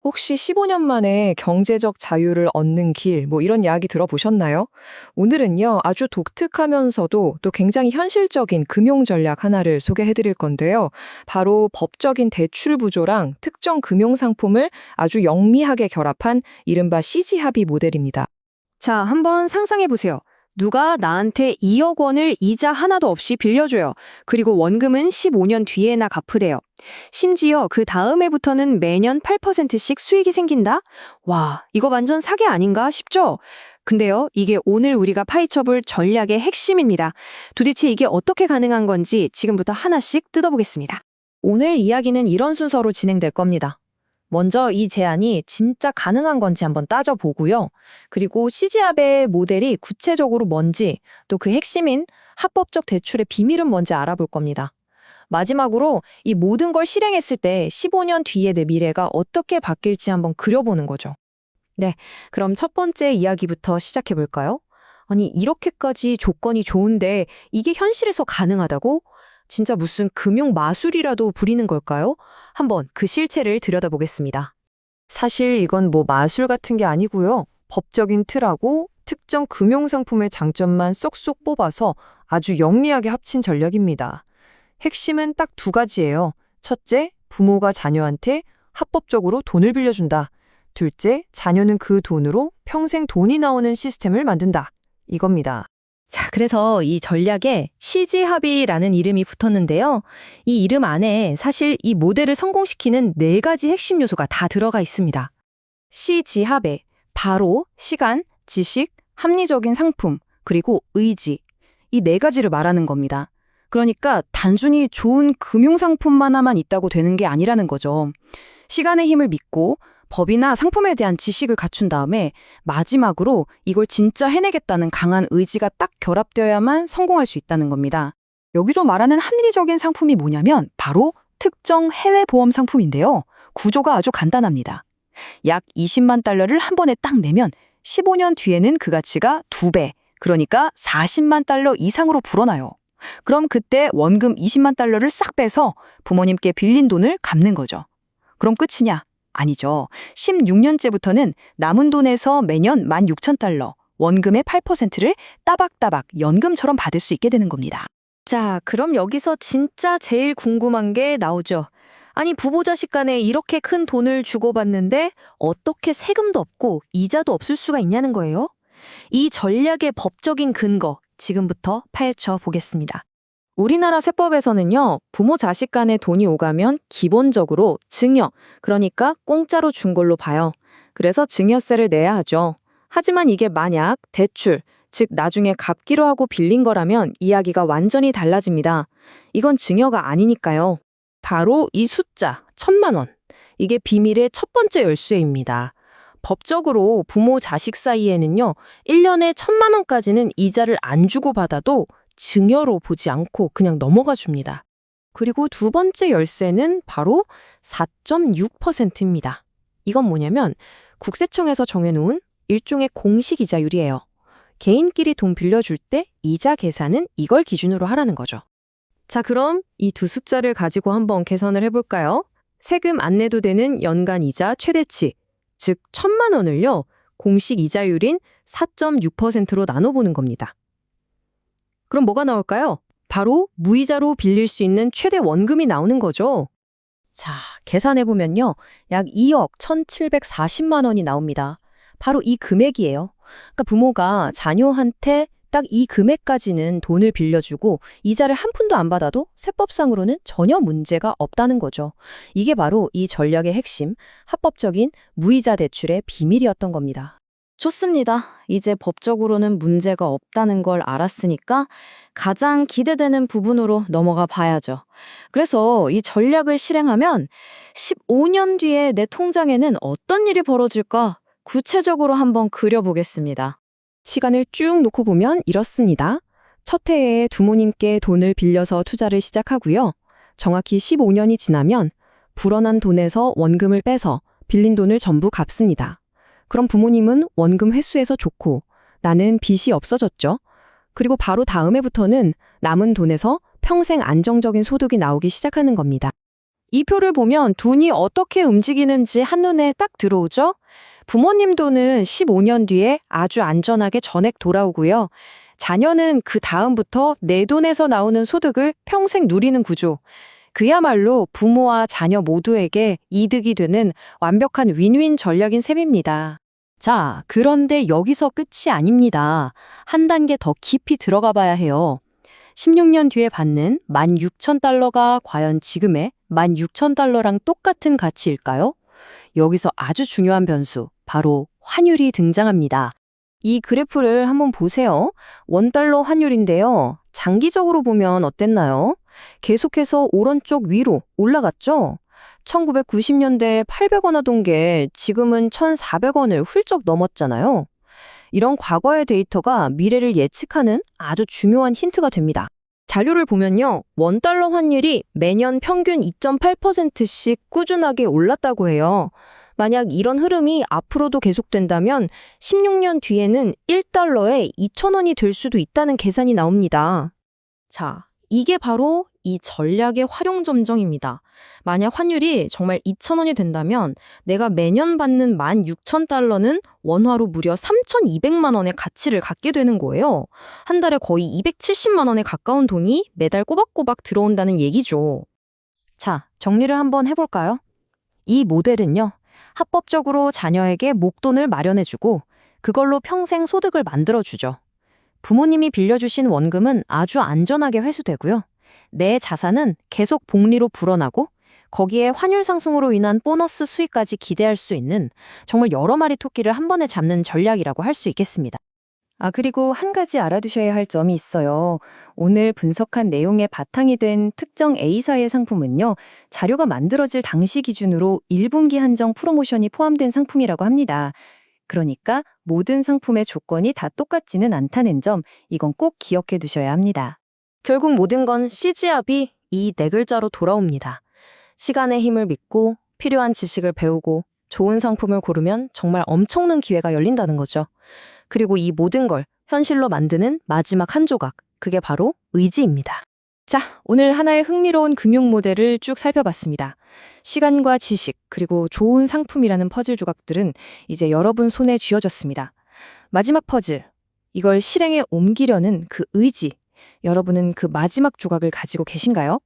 혹시 15년 만에 경제적 자유를 얻는 길, 이런 이야기 들어보셨나요? 오늘은요, 아주 독특하면서도 또 굉장히 현실적인 금융 전략 하나를 소개해 드릴 건데요. 바로 법적인 대출 부조랑 특정 금융 상품을 아주 영미하게 결합한 이른바 CG 합의 모델입니다. 자, 한번 상상해 보세요. 누가 나한테 2억 원을 이자 하나도 없이 빌려줘요. 그리고 원금은 15년 뒤에나 갚으래요. 심지어 그 다음 해부터는 매년 8%씩 수익이 생긴다? 와, 이거 완전 사기 아닌가 싶죠? 근데요, 이게 오늘 우리가 파헤쳐볼 전략의 핵심입니다. 도대체 이게 어떻게 가능한 건지 지금부터 하나씩 뜯어보겠습니다. 오늘 이야기는 이런 순서로 진행될 겁니다. 먼저 이 제안이 진짜 가능한 건지 한번 따져보고요. 그리고 CG합의 모델이 구체적으로 뭔지, 또 그 핵심인 합법적 대출의 비밀은 뭔지 알아볼 겁니다. 마지막으로 이 모든 걸 실행했을 때 15년 뒤에 내 미래가 어떻게 바뀔지 한번 그려보는 거죠. 네, 그럼 첫 번째 이야기부터 시작해볼까요? 아니, 이렇게까지 조건이 좋은데 이게 현실에서 가능하다고? 진짜 무슨 금융 마술이라도 부리는 걸까요? 한번 그 실체를 들여다보겠습니다. 사실 이건 마술 같은 게 아니고요. 법적인 틀하고 특정 금융상품의 장점만 쏙쏙 뽑아서 아주 영리하게 합친 전략입니다. 핵심은 딱 두 가지예요. 첫째, 부모가 자녀한테 합법적으로 돈을 빌려준다. 둘째, 자녀는 그 돈으로 평생 돈이 나오는 시스템을 만든다. 이겁니다. 자, 그래서 이 전략에 CG합의라는 이름이 붙었는데요. 이 이름 안에 사실 이 모델을 성공시키는 네 가지 핵심 요소가 다 들어가 있습니다. CG합의 바로 시간, 지식, 합리적인 상품, 그리고 의지. 이 네 가지를 말하는 겁니다. 그러니까 단순히 좋은 금융상품 하나만 있다고 되는 게 아니라는 거죠. 시간의 힘을 믿고 법이나 상품에 대한 지식을 갖춘 다음에 마지막으로 이걸 진짜 해내겠다는 강한 의지가 딱 결합되어야만 성공할 수 있다는 겁니다. 여기서 말하는 합리적인 상품이 뭐냐면 바로 특정 해외 보험 상품인데요. 구조가 아주 간단합니다. 약 20만 달러를 한 번에 딱 내면 15년 뒤에는 그 가치가 2배, 그러니까 40만 달러 이상으로 불어나요. 그럼 그때 원금 20만 달러를 싹 빼서 부모님께 빌린 돈을 갚는 거죠. 그럼 끝이냐? 아니죠. 16년째부터는 남은 돈에서 매년 16,000달러, 원금의 8%를 따박따박 연금처럼 받을 수 있게 되는 겁니다. 자, 그럼 여기서 진짜 제일 궁금한 게 나오죠. 아니, 부부 자식 간에 이렇게 큰 돈을 주고받는데 어떻게 세금도 없고 이자도 없을 수가 있냐는 거예요? 이 전략의 법적인 근거, 지금부터 파헤쳐 보겠습니다. 우리나라 세법에서는요, 부모 자식 간에 돈이 오가면 기본적으로 증여, 그러니까 공짜로 준 걸로 봐요. 그래서 증여세를 내야 하죠. 하지만 이게 만약 대출, 즉 나중에 갚기로 하고 빌린 거라면 이야기가 완전히 달라집니다. 이건 증여가 아니니까요. 바로 이 숫자, 1,000만 원. 이게 비밀의 첫 번째 열쇠입니다. 법적으로 부모 자식 사이에는요, 1년에 1,000만 원까지는 이자를 안 주고 받아도 증여로 보지 않고 그냥 넘어가 줍니다. 그리고 두 번째 열쇠는 바로 4.6%입니다. 이건 뭐냐면 국세청에서 정해놓은 일종의 공식 이자율이에요. 개인끼리 돈 빌려줄 때 이자 계산은 이걸 기준으로 하라는 거죠. 자, 그럼 이 두 숫자를 가지고 한번 계산을 해볼까요? 세금 안 내도 되는 연간 이자 최대치, 즉 1,000만 원을요, 공식 이자율인 4.6%로 나눠보는 겁니다. 그럼 뭐가 나올까요? 바로 무이자로 빌릴 수 있는 최대 원금이 나오는 거죠. 자, 계산해보면요. 약 2억 1,740만 원이 나옵니다. 바로 이 금액이에요. 그러니까 부모가 자녀한테 딱 이 금액까지는 돈을 빌려주고 이자를 한 푼도 안 받아도 세법상으로는 전혀 문제가 없다는 거죠. 이게 바로 이 전략의 핵심, 합법적인 무이자 대출의 비밀이었던 겁니다. 좋습니다. 이제 법적으로는 문제가 없다는 걸 알았으니까 가장 기대되는 부분으로 넘어가 봐야죠. 그래서 이 전략을 실행하면 15년 뒤에 내 통장에는 어떤 일이 벌어질까? 구체적으로 한번 그려보겠습니다. 시간을 쭉 놓고 보면 이렇습니다. 첫 해에 부모님께 돈을 빌려서 투자를 시작하고요. 정확히 15년이 지나면 불어난 돈에서 원금을 빼서 빌린 돈을 전부 갚습니다. 그럼 부모님은 원금 회수에서 좋고 나는 빚이 없어졌죠. 그리고 바로 다음 해부터는 남은 돈에서 평생 안정적인 소득이 나오기 시작하는 겁니다. 이 표를 보면 돈이 어떻게 움직이는지 한눈에 딱 들어오죠? 부모님 돈은 15년 뒤에 아주 안전하게 전액 돌아오고요. 자녀는 그 다음부터 내 돈에서 나오는 소득을 평생 누리는 구조. 그야말로 부모와 자녀 모두에게 이득이 되는 완벽한 윈윈 전략인 셈입니다. 자, 그런데 여기서 끝이 아닙니다. 한 단계 더 깊이 들어가 봐야 해요. 16년 뒤에 받는 16,000달러가 과연 지금의 16,000달러랑 똑같은 가치일까요? 여기서 아주 중요한 변수, 바로 환율이 등장합니다. 이 그래프를 한번 보세요. 원달러 환율인데요. 장기적으로 보면 어땠나요? 계속해서 오른쪽 위로 올라갔죠? 1990년대에 800원 하던 게 지금은 1,400원을 훌쩍 넘었잖아요. 이런 과거의 데이터가 미래를 예측하는 아주 중요한 힌트가 됩니다. 자료를 보면요. 원달러 환율이 매년 평균 2.8%씩 꾸준하게 올랐다고 해요. 만약 이런 흐름이 앞으로도 계속된다면 16년 뒤에는 1달러에 2,000원이 될 수도 있다는 계산이 나옵니다. 자, 이게 바로 이 전략의 활용점정입니다. 만약 환율이 정말 2,000원이 된다면 내가 매년 받는 16,000달러는 원화로 무려 3,200만 원의 가치를 갖게 되는 거예요. 한 달에 거의 270만 원에 가까운 돈이 매달 꼬박꼬박 들어온다는 얘기죠. 자, 정리를 한번 해볼까요? 이 모델은요. 합법적으로 자녀에게 목돈을 마련해주고 그걸로 평생 소득을 만들어주죠. 부모님이 빌려주신 원금은 아주 안전하게 회수되고요. 내 자산은 계속 복리로 불어나고 거기에 환율 상승으로 인한 보너스 수익까지 기대할 수 있는 정말 여러 마리 토끼를 한 번에 잡는 전략이라고 할 수 있겠습니다. 그리고 한 가지 알아두셔야 할 점이 있어요. 오늘 분석한 내용의 바탕이 된 특정 A사의 상품은요. 자료가 만들어질 당시 기준으로 1분기 한정 프로모션이 포함된 상품이라고 합니다. 그러니까 모든 상품의 조건이 다 똑같지는 않다는 점, 이건 꼭 기억해 두셔야 합니다. 결국 모든 건 CG압이 이 네 글자로 돌아옵니다. 시간의 힘을 믿고 필요한 지식을 배우고 좋은 상품을 고르면 정말 엄청난 기회가 열린다는 거죠. 그리고 이 모든 걸 현실로 만드는 마지막 한 조각, 그게 바로 의지입니다. 자, 오늘 하나의 흥미로운 금융 모델을 쭉 살펴봤습니다. 시간과 지식, 그리고 좋은 상품이라는 퍼즐 조각들은 이제 여러분 손에 쥐어졌습니다. 마지막 퍼즐, 이걸 실행에 옮기려는 그 의지, 여러분은 그 마지막 조각을 가지고 계신가요?